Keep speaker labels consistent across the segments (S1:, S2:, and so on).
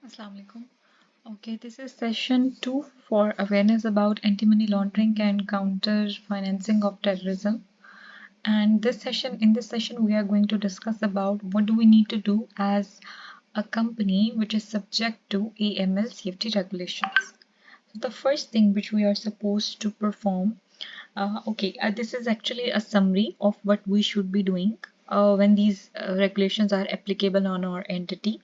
S1: Assalamu alaikum. Okay, this is session 2 for awareness about anti-money laundering and counter financing of terrorism. And in this session, we are going to discuss about what do we need to do as a company which is subject to AML safety regulations. So the first thing which we are supposed to perform, this is actually a summary of what we should be doing when these regulations are applicable on our entity,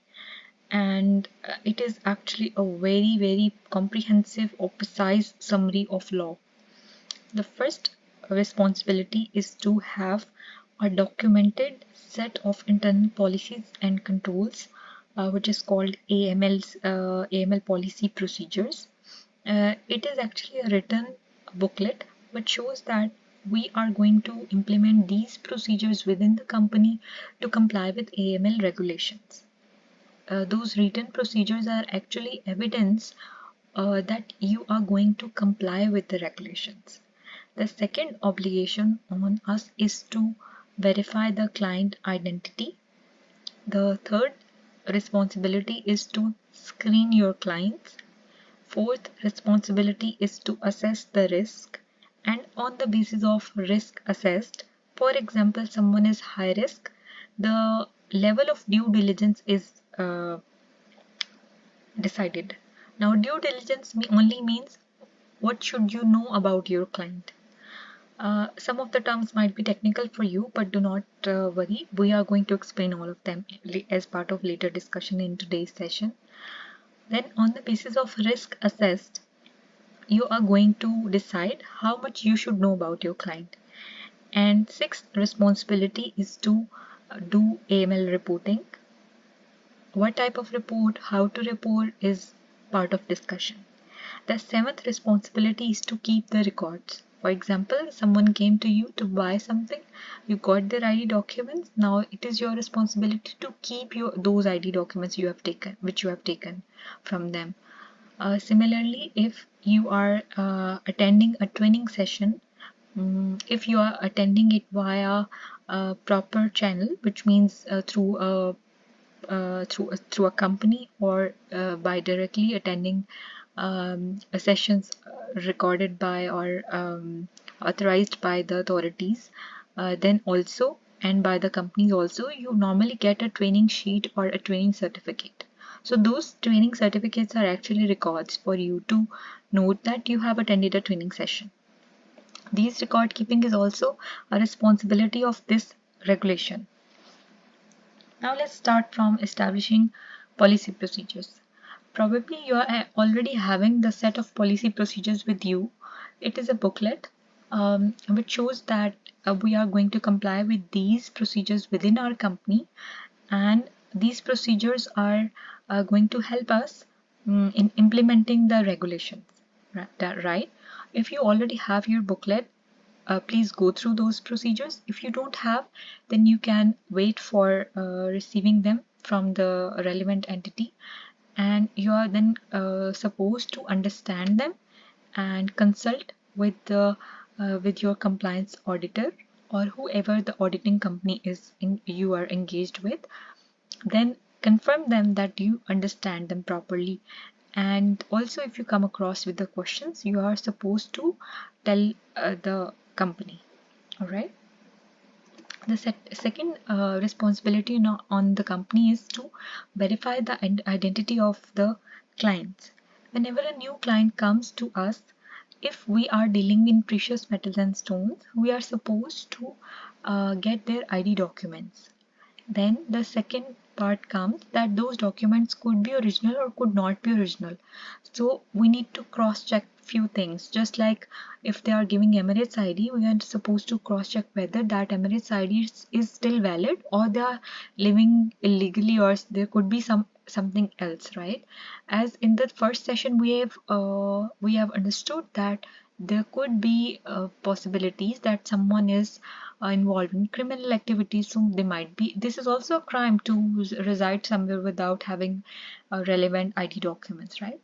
S1: and it is actually a very comprehensive or precise summary of law. The first responsibility is to have a documented set of internal policies and controls, which is called AML policy procedures. It is actually a written booklet which shows that we are going to implement these procedures within the company to comply with AML regulations. Those written procedures are actually evidence that you are going to comply with the regulations. The second obligation on us is to verify the client identity. The third responsibility is to screen your clients. Fourth responsibility is to assess the risk, and on the basis of risk assessed, for example, someone is high risk, the level of due diligence is decided. Now, due diligence only means what should you know about your client. Some of the terms might be technical for you, but do not worry. We are going to explain all of them as part of later discussion in today's session. Then, on the basis of risk assessed, you are going to decide how much you should know about your client. And sixth responsibility is to do AML reporting. What type of report, how to report is part of discussion. The seventh responsibility is to keep the records. For example, someone came to you to buy something, you got their ID documents. Now it is your responsibility to keep those ID documents which you have taken from them. Similarly, if you are attending a training session, if you are attending it via a proper channel, which means through a company, or by directly attending sessions recorded by or authorized by the authorities, then also, and by the companies also, you normally get a training sheet or a training certificate. So those training certificates are actually records for you to note that you have attended a training session. These record keeping is also a responsibility of this regulation. Now let's start from establishing policy procedures. Probably you are already having the set of policy procedures with you. It is a booklet which shows that we are going to comply with these procedures within our company, and these procedures are going to help us in implementing the regulations. Right? If you already have your booklet, please go through those procedures. If you don't have, then you can wait for receiving them from the relevant entity, and you are then supposed to understand them and consult with your compliance auditor or whoever the auditing company you are engaged with. Then confirm them that you understand them properly, and also if you come across with the questions, you are supposed to tell the company. All right. The second responsibility on the company is to verify the identity of the clients. Whenever a new client comes to us, if we are dealing in precious metals and stones, we are supposed to get their ID documents. Then the second part comes that those documents could be original or could not be original. So we need to cross check few things. Just like if they are giving Emirates ID, we are supposed to cross check whether that Emirates ID is still valid, or they are living illegally, or there could be something else, right? As in the first session we have understood that there could be possibilities that someone is involved in criminal activities, so this is also a crime to reside somewhere without having relevant ID documents, right?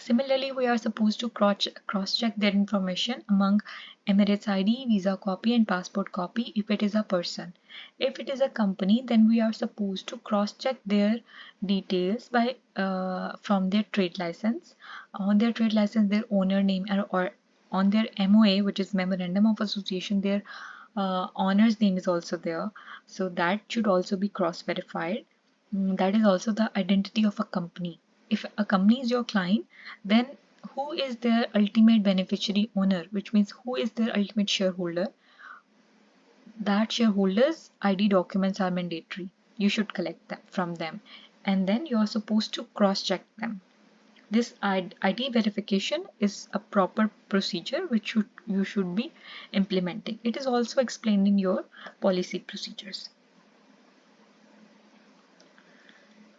S1: Similarly, we are supposed to cross-check their information among Emirates ID, visa copy, and passport copy if it is a person. If it is a company, then we are supposed to cross-check their details by from their trade license. On their trade license, their owner name, or on their MOA, which is Memorandum of Association, their owner's name is also there. So that should also be cross-verified. That is also the identity of a company. If a company is your client, then who is their ultimate beneficiary owner, which means who is their ultimate shareholder? That shareholders' ID documents are mandatory. You should collect them from them, and then you are supposed to cross-check them. This ID verification is a proper procedure which you should be implementing. It is also explained in your policy procedures.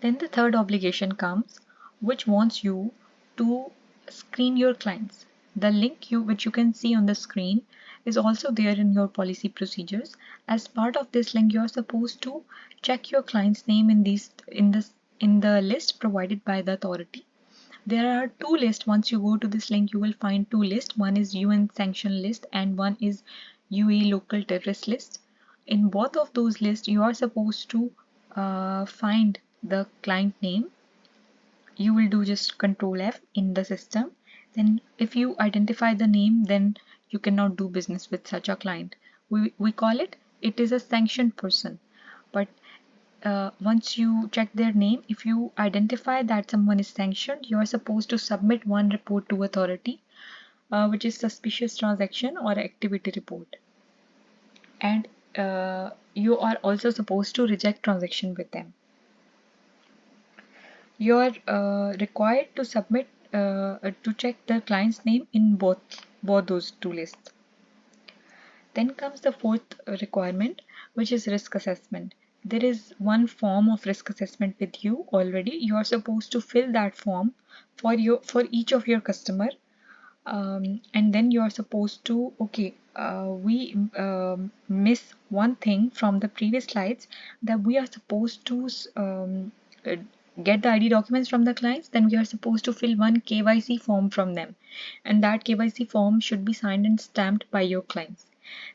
S1: Then the third obligation comes, which wants you to screen your clients. The link which you can see on the screen is also there in your policy procedures. As part of this link, you are supposed to check your client's name in the list provided by the authority. There are two lists. Once you go to this link, you will find two lists. One is UN sanction list and one is UAE local terrorist list. In both of those lists, you are supposed to find the client name. You will do just Control F in the system. Then if you identify the name, then you cannot do business with such a client. We call it is a sanctioned person. But once you check their name, if you identify that someone is sanctioned, you are supposed to submit one report to authority, which is suspicious transaction or activity report. And you are also supposed to reject transaction with them. You are required to submit to check the client's name in both those two lists. Then comes the fourth requirement, which is risk assessment. There is one form of risk assessment with you already. You are supposed to fill that form for each of your customer, and then you are supposed to we miss one thing from the previous slides, that we are supposed to uh, get the ID documents from the clients. Then we are supposed to fill one KYC form from them, and that KYC form should be signed and stamped by your clients.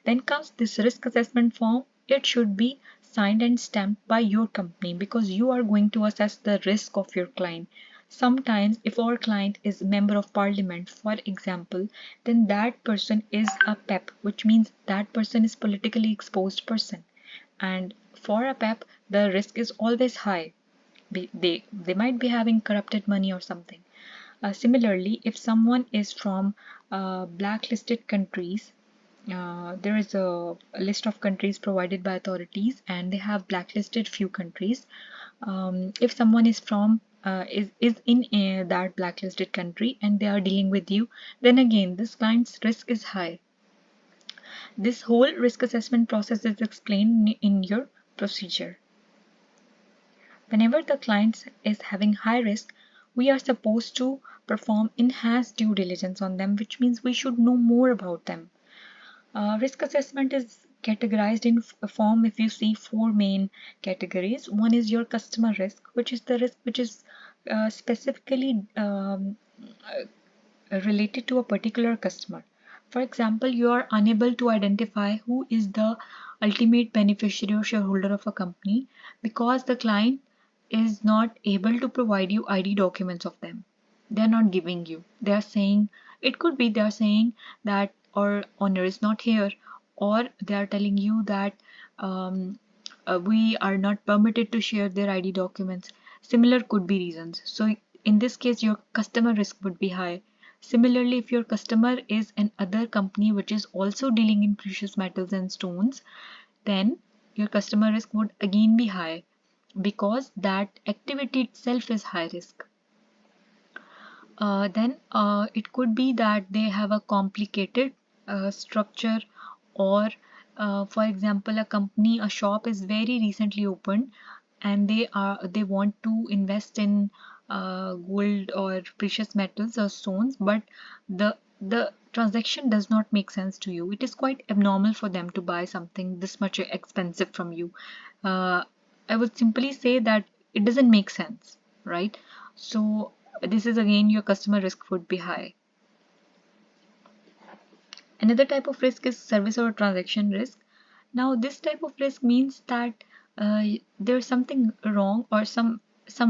S1: Then comes this risk assessment form. It should be signed and stamped by your company, because you are going to assess the risk of your client. Sometimes if our client is a member of parliament, for example, then that person is a PEP, which means that person is politically exposed person. And for a PEP, the risk is always high. They might be having corrupted money or something. Similarly, if someone is from blacklisted countries, there is a list of countries provided by authorities, and they have blacklisted few countries. If someone is from is in that blacklisted country and they are dealing with you, then again this client's risk is high. This whole risk assessment process is explained in your procedure. Whenever the client is having high risk, we are supposed to perform enhanced due diligence on them, which means we should know more about them. Risk assessment is categorized in a form. If you see four main categories, one is your customer risk, which is the risk which is specifically related to a particular customer. For example, you are unable to identify who is the ultimate beneficiary or shareholder of a company because the client is not able to provide you ID documents of them. They are not giving you. They are saying, it could be they are saying that our owner is not here, or they are telling you that we are not permitted to share their ID documents. Similar could be reasons. So in this case, your customer risk would be high. Similarly, if your customer is an other company which is also dealing in precious metals and stones, then your customer risk would again be high, because that activity itself is high risk. Then it could be that they have a complicated structure, or for example, a shop is very recently opened and they want to invest in gold or precious metals or stones, but the transaction does not make sense to you. It is quite abnormal for them to buy something this much expensive from you. I would simply say that it doesn't make sense, right? So this is again your customer risk would be high. Another type of risk is service or transaction risk. Now, this type of risk means that there's something wrong or some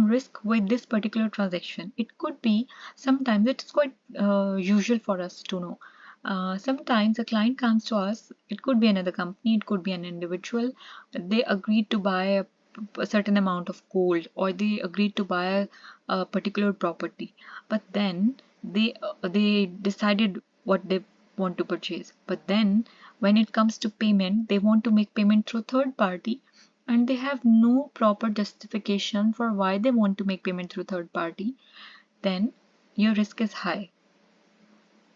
S1: risk with this particular transaction. It could be, sometimes it's quite usual for us to know. Sometimes a client comes to us, it could be another company, it could be an individual. They agreed to buy a certain amount of gold, or they agreed to buy a particular property, but then they decided what they want to purchase. But then when it comes to payment, they want to make payment through third party, and they have no proper justification for why they want to make payment through third party. Then your risk is high.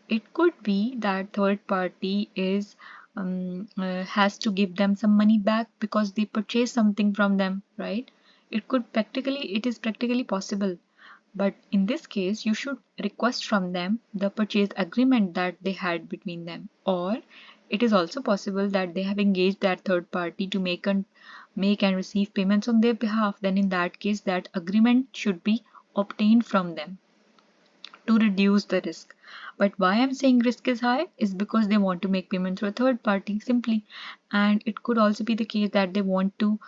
S1: It could be that third party is has to give them some money back because they purchased something from them, right? It is practically possible, but in this case you should request from them the purchase agreement that they had between them. Or it is also possible that they have engaged that third party to make and receive payments on their behalf. Then in that case, that agreement should be obtained from them to reduce the risk. But why I'm saying risk is high is because they want to make payment through a third party simply. And it could also be the case that they want to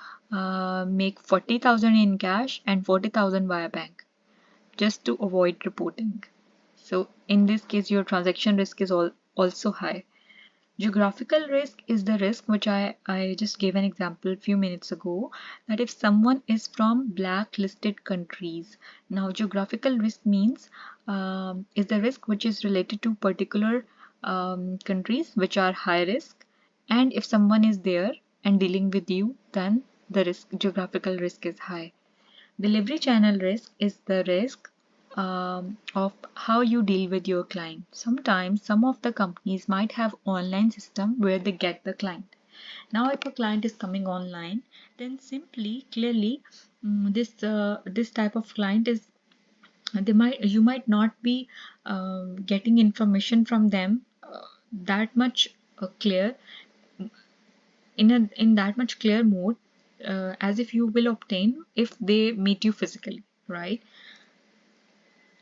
S1: make 40,000 in cash and 40,000 via bank, just to avoid reporting. So in this case, your transaction risk is also high. Geographical risk is the risk which I just gave an example a few minutes ago, that if someone is from blacklisted countries. Now, geographical risk means is the risk which is related to particular countries which are high risk, and if someone is there and dealing with you, then the geographical risk is high. Delivery channel risk is the risk of how you deal with your client. Sometimes some of the companies might have online system where they get the client. Now, if a client is coming online, then simply clearly this type of client is you might not be getting information from them that much clear in that much clear mode as if you will obtain if they meet you physically, right?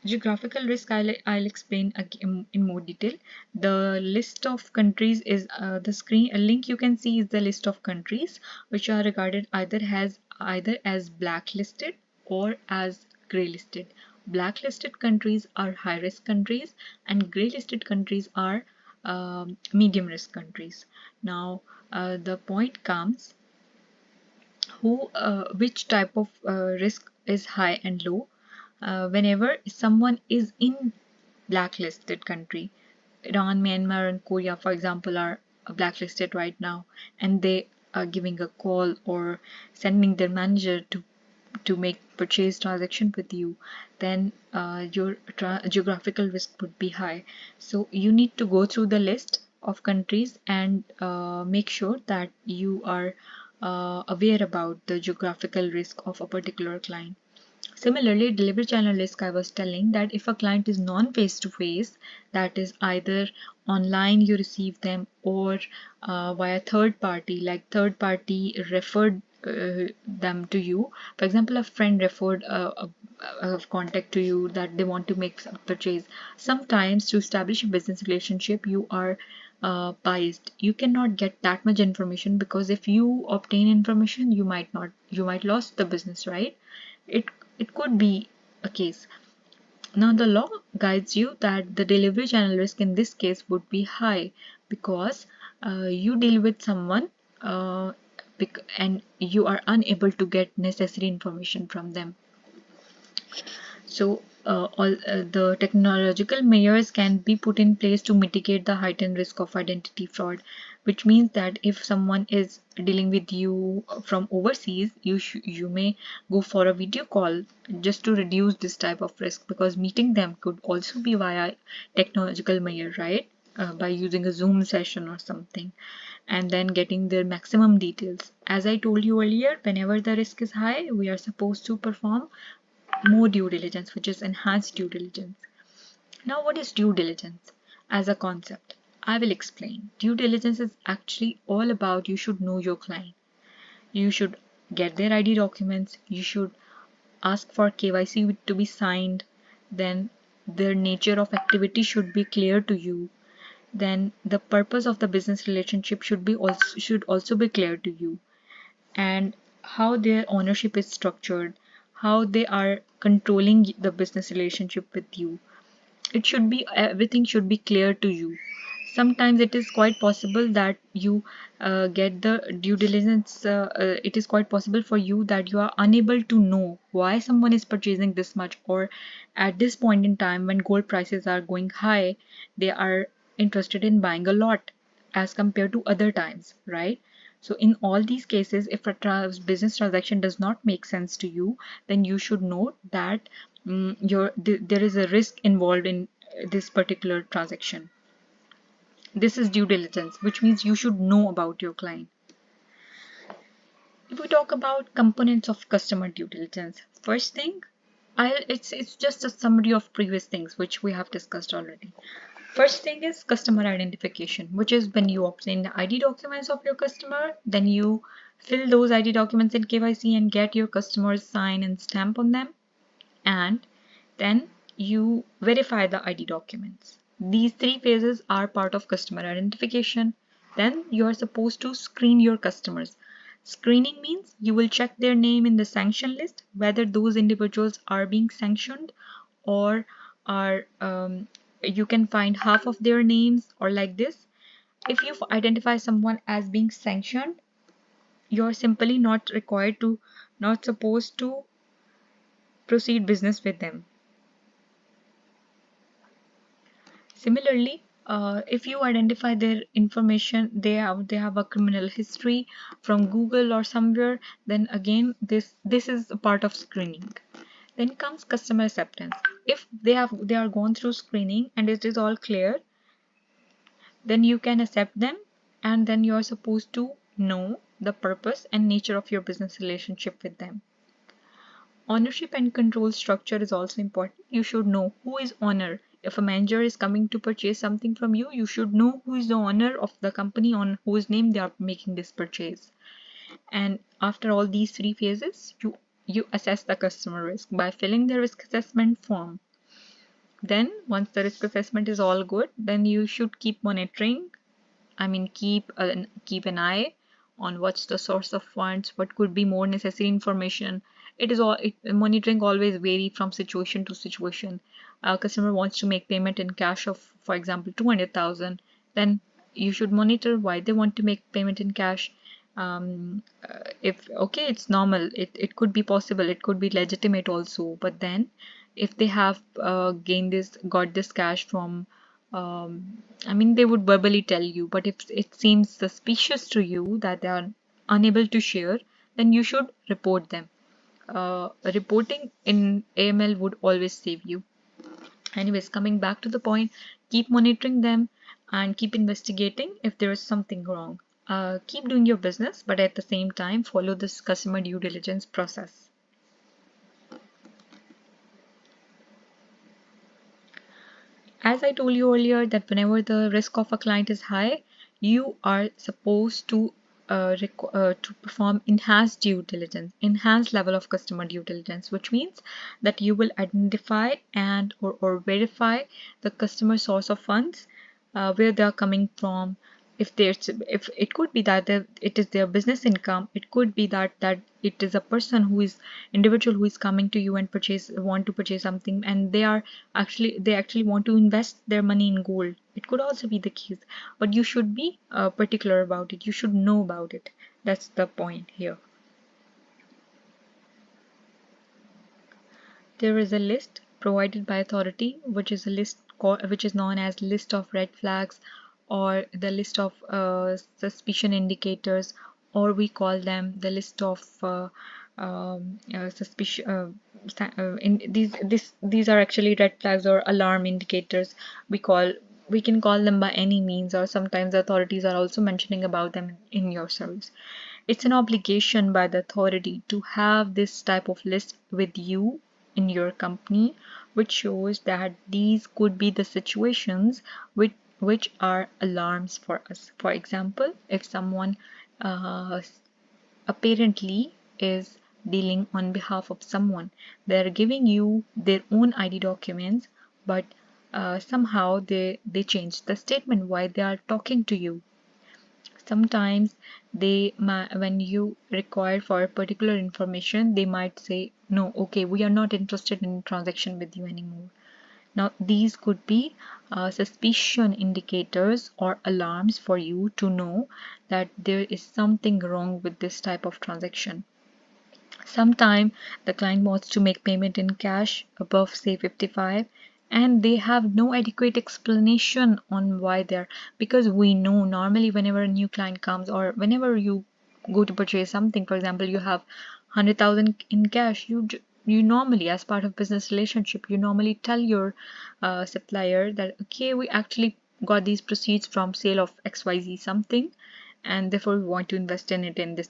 S1: Geographical risk I'll explain again in more detail. The list of countries is the screen a link you can see is the list of countries which are regarded either as blacklisted or as grey listed. Blacklisted countries are high risk countries, and grey listed countries are medium risk countries. Now the point comes, which type of risk is high and low. Whenever someone is in blacklisted country, Iran, Myanmar and Korea for example are blacklisted right now, and they are giving a call or sending their manager to make purchase transaction with you, then your geographical risk would be high. So you need to go through the list of countries and make sure that you are aware about the geographical risk of a particular client. Similarly, delivery channel risk, I was telling that if a client is non-face to face, that is either online you receive them or via third party, like third party referred them to you. For example, a friend referred a contact to you that they want to make some purchase. Sometimes to establish a business relationship, you are biased. You cannot get that much information, because if you obtain information, you might lose the business, right? It it could be a case. Now the law guides you that the delivery channel risk in this case would be high, because you deal with someone and you are unable to get necessary information from them. So all the technological measures can be put in place to mitigate the heightened risk of identity fraud, which means that if someone is dealing with you from overseas, you may go for a video call just to reduce this type of risk, because meeting them could also be via technological measure, right? By using a Zoom session or something, and then getting their maximum details. As I told you earlier, whenever the risk is high, we are supposed to perform more due diligence, which is enhanced due diligence. Now, what is due diligence as a concept? I will explain. Due diligence is actually all about you should know your client. You should get their ID documents. You should ask for KYC to be signed. then their nature of activity should be clear to you, then the purpose of the business relationship should also be clear to you, and how their ownership is structured, how they are controlling the business relationship with you. It should be, everything should be clear to you. Sometimes it is quite possible that you get the due diligence, it is quite possible for you that you are unable to know why someone is purchasing this much, or at this point in time when gold prices are going high, they are interested in buying a lot as compared to other times, right? So in all these cases, if a business transaction does not make sense to you, then you should note that there is a risk involved in this particular transaction. This is due diligence, which means you should know about your client. If we talk about components of customer due diligence, first thing, it's just a summary of previous things which we have discussed already. First thing is customer identification, which is when you obtain the ID documents of your customer, then you fill those ID documents in KYC and get your customers sign and stamp on them, and then you verify the ID documents. These three phases are part of customer identification. Then you are supposed to screen your customers. Screening means you will check their name in the sanction list, whether those individuals are being sanctioned or are you can find half of their names or like this. If you identify someone as being sanctioned, you're simply not supposed to proceed business with them. Similarly, if you identify their information, they have a criminal history from Google or somewhere, then again this is a part of screening. Then comes customer acceptance. If they are gone through screening and it is all clear, then you can accept them, and then you are supposed to know the purpose and nature of your business relationship with them. Ownership and control structure is also important. You should know who is owner. If a manager is coming to purchase something from you, you should know who is the owner of the company on whose name they are making this purchase. And after all these three phases, you assess the customer risk by filling the risk assessment form. Then once the risk assessment is all good, then you should keep monitoring. I mean, keep an eye on what's the source of funds, what could be more necessary information. Monitoring always vary from situation to situation. A customer wants to make payment in cash of, for example, 200,000, then you should monitor why they want to make payment in cash. If okay, it's normal, it could be possible, it could be legitimate also, but then if they have got this cash from, I mean, they would verbally tell you, but if it seems suspicious to you that they are unable to share, then you should report them. Reporting in AML would always save you. Anyways, coming back to the point, keep monitoring them and keep investigating if there is something wrong. Keep doing your business, but at the same time, follow this customer due diligence process. As I told you earlier, that whenever the risk of a client is high, you are supposed to perform enhanced due diligence, enhanced level of customer due diligence, which means that you will identify or verify the customer source of funds, where they are coming from. If it could be that it is their business income, it could be that it is a person who is individual who is coming to you and want to purchase something, and they actually want to invest their money in gold. It could also be the case, but you should be particular about it. You should know about it. That's the point here. There is a list provided by authority, which is known as list of red flags, or the list of suspicion indicators, or we call them the list of suspicion. These are actually red flags or alarm indicators. We can call them by any means, or sometimes the authorities are also mentioning about them in your service. It's an obligation by the authority to have this type of list with you in your company, which shows that these could be the situations which are alarms for us. For example, if someone apparently is dealing on behalf of someone. They're giving you their own ID documents, but somehow they change the statement why they are talking to you. Sometimes when you require for particular information, they might say, no, okay, we are not interested in transaction with you anymore. Now, these could be suspicion indicators or alarms for you to know that there is something wrong with this type of transaction. Sometimes the client wants to make payment in cash above say 55, and they have no adequate explanation on why they're, because we know normally whenever a new client comes or whenever you go to purchase something, for example, you have 100,000 in cash, you normally, as part of business relationship, you normally tell your supplier that okay, we actually got these proceeds from sale of XYZ something, and therefore we want to invest in it in this,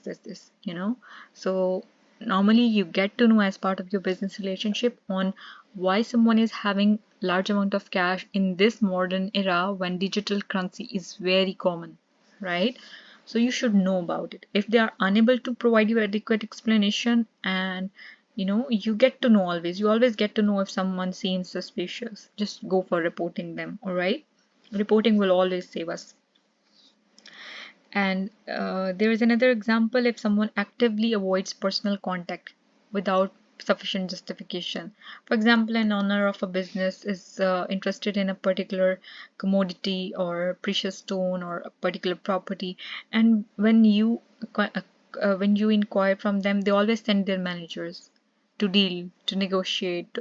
S1: so normally you get to know as part of your business relationship on why someone is having large amount of cash in this modern era when digital currency is very common, right? So you should know about it. If they are unable to provide you adequate explanation, and you get to know, always you always get to know if someone seems suspicious, just go for reporting them. All right, reporting will always save us. And there is another example: if someone actively avoids personal contact without sufficient justification. For example, an owner of a business is interested in a particular commodity or precious stone or a particular property, and when you inquire from them, they always send their managers to deal, to negotiate.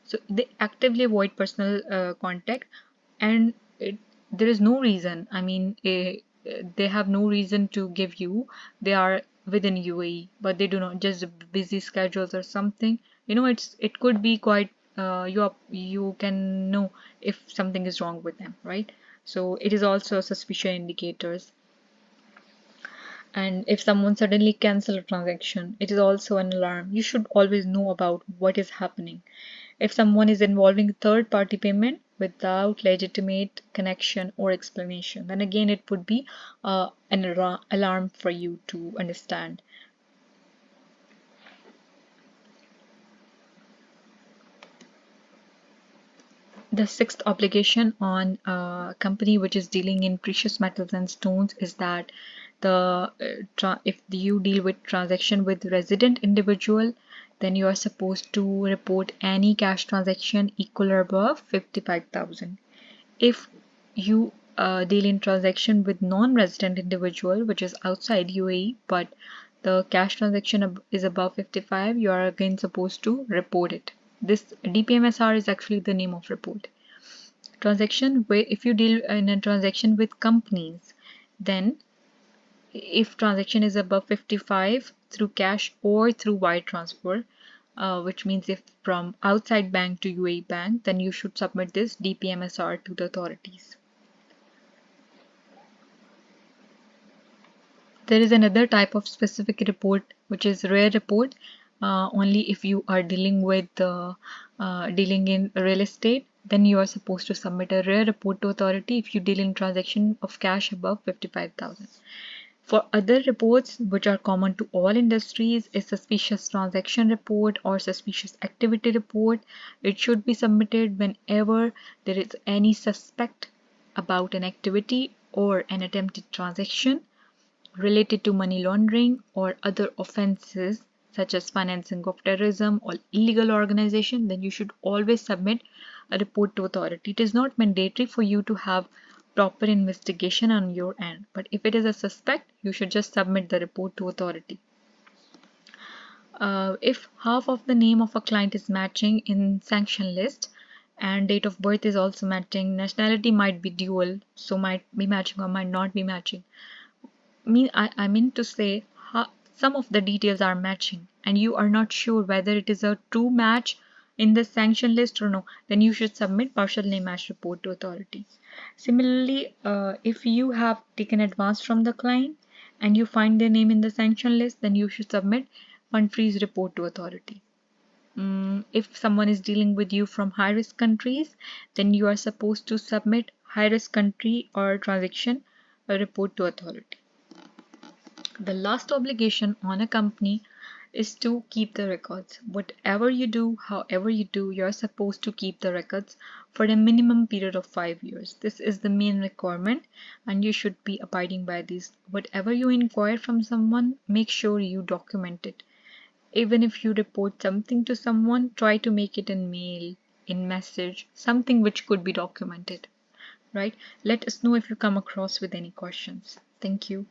S1: So they actively avoid personal contact, and there is no reason. I mean, they have no reason to give you. They are within UAE, but they do not, just busy schedules or something. It could be quite. You can know if something is wrong with them, right? So it is also a suspicion indicators. And if someone suddenly cancel a transaction, it is also an alarm. You should always know about what is happening. If someone is involving third party payment without legitimate connection or explanation, then again it would be an alarm for you to understand. The sixth obligation on a company which is dealing in precious metals and stones is that if you deal with transaction with resident individual, then you are supposed to report any cash transaction equal or above 55,000. If you deal in transaction with non-resident individual, which is outside UAE, but the cash transaction is above 55, you are again supposed to report it. This DPMSR is actually the name of report. Transaction where if you deal in a transaction with companies, then if transaction is above 55 through cash or through wire transfer, which means if from outside bank to UAE bank, then you should submit this DPMSR to the authorities. There is another type of specific report which is rare report. Only if you are dealing in real estate, then you are supposed to submit a rare report to authority if you deal in transaction of cash above 55,000. For other reports which are common to all industries, a suspicious transaction report or suspicious activity report, it should be submitted whenever there is any suspect about an activity or an attempted transaction related to money laundering or other offenses such as financing of terrorism or illegal organization. Then you should always submit a report to authority. It is not mandatory for you to have proper investigation on your end, but if it is a suspect, you should just submit the report to authority. If half of the name of a client is matching in sanction list and date of birth is also matching, nationality might be dual, so might be matching or might not be matching. I mean to say, some of the details are matching and you are not sure whether it is a true match in the sanction list or no, then you should submit partial name match report to authority. Similarly, if you have taken advance from the client and you find their name in the sanction list, then you should submit fund freeze report to authority. If someone is dealing with you from high risk countries, then you are supposed to submit high risk country or transaction report to authority. The last obligation on a company is to keep the records. Whatever you do, however you do, you're supposed to keep the records for a minimum period of 5 years. This is the main requirement, and you should be abiding by these. Whatever you inquire from someone, make sure you document it. Even if you report something to someone, try to make it in mail, in message, something which could be documented, right? Let us know if you come across with any questions. Thank you.